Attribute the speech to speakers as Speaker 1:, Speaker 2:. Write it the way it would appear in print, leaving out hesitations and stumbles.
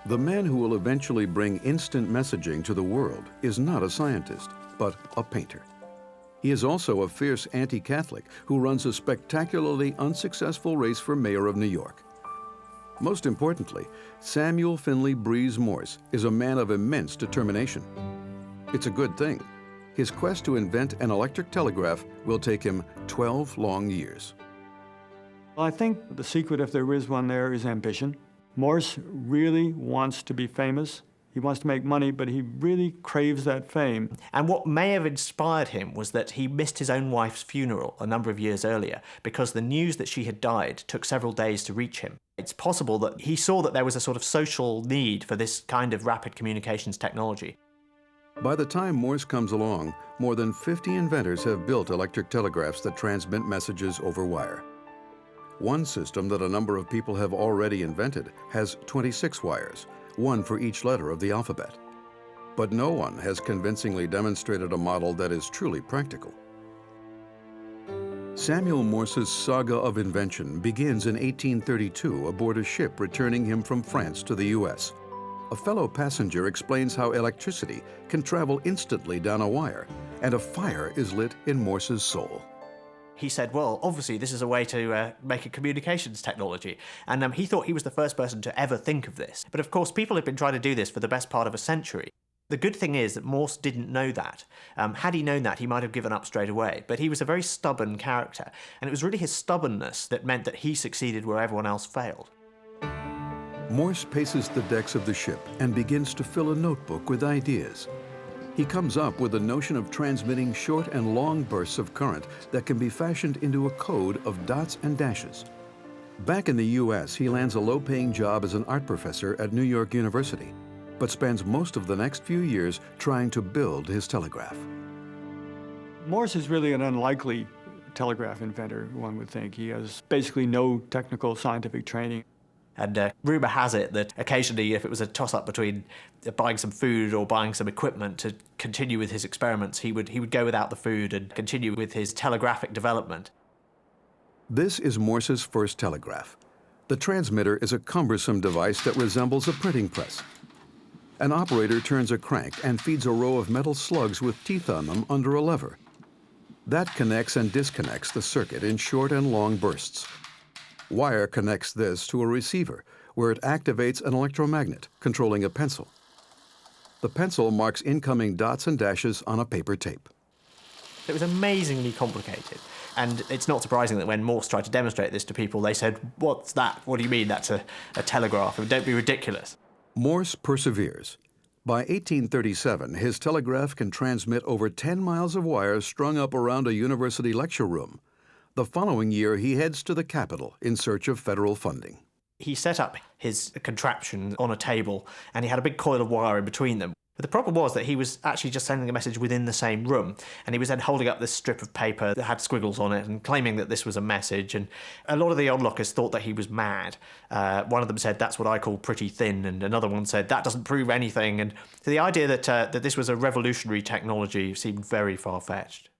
Speaker 1: The man who will eventually bring instant messaging to the world is not a scientist, but a painter. He is also a fierce anti-Catholic who runs a spectacularly unsuccessful race for mayor of New York. Most importantly, Samuel Finley Breese Morse is a man of immense determination. It's a good thing. His quest to invent an electric telegraph will take him 12 long years.
Speaker 2: I think the secret, if there is one there, is ambition. Morse really wants to be famous. He wants to make money, but he really craves that fame.
Speaker 3: And what may have inspired him was that he missed his own wife's funeral a number of years earlier because the news that she had died took several days to reach him. It's possible that he saw that there was a sort of social need for this kind of rapid communications technology.
Speaker 1: By the time Morse comes along, more than 50 inventors have built electric telegraphs that transmit messages over wire. One system that a number of people have already invented has 26 wires, one for each letter of the alphabet. But no one has convincingly demonstrated a model that is truly practical. Samuel Morse's saga of invention begins in 1832 aboard a ship returning him from France to the US. A fellow passenger explains how electricity can travel instantly down a wire, and a fire is lit in Morse's soul.
Speaker 3: He said, well, obviously this is a way to make a communications technology. And he thought he was the first person to ever think of this. But of course, people have been trying to do this for the best part of a century. The good thing is that Morse didn't know that. Had he known that, he might have given up straight away. But he was a very stubborn character. And it was really his stubbornness that meant that he succeeded where everyone else failed.
Speaker 1: Morse paces the decks of the ship and begins to fill a notebook with ideas. He comes up with the notion of transmitting short and long bursts of current that can be fashioned into a code of dots and dashes. Back in the US, he lands a low-paying job as an art professor at New York University, but spends most of the next few years trying to build his telegraph.
Speaker 2: Morse is really an unlikely telegraph inventor, one would think. He has basically no technical scientific training.
Speaker 3: And rumour has it that occasionally, if it was a toss-up between buying some food or buying some equipment to continue with his experiments, he would go without the food and continue with his telegraphic development.
Speaker 1: This is Morse's first telegraph. The transmitter is a cumbersome device that resembles a printing press. An operator turns a crank and feeds a row of metal slugs with teeth on them under a lever. That connects and disconnects the circuit in short and long bursts. Wire connects this to a receiver, where it activates an electromagnet controlling a pencil. The pencil marks incoming dots and dashes on a paper tape.
Speaker 3: It was amazingly complicated. And it's not surprising that when Morse tried to demonstrate this to people, they said, "What's that? What do you mean that's a telegraph? Don't be ridiculous."
Speaker 1: Morse perseveres. By 1837, his telegraph can transmit over 10 miles of wire strung up around a university lecture room. The following year, he heads to the Capitol in search of federal funding.
Speaker 3: He set up his contraption on a table, and he had a big coil of wire in between them. But the problem was that he was actually just sending a message within the same room, and he was then holding up this strip of paper that had squiggles on it and claiming that this was a message. And a lot of the onlookers thought that he was mad. One of them said, "That's what I call pretty thin," and another one said, "That doesn't prove anything." And so the idea that this was a revolutionary technology seemed very far-fetched.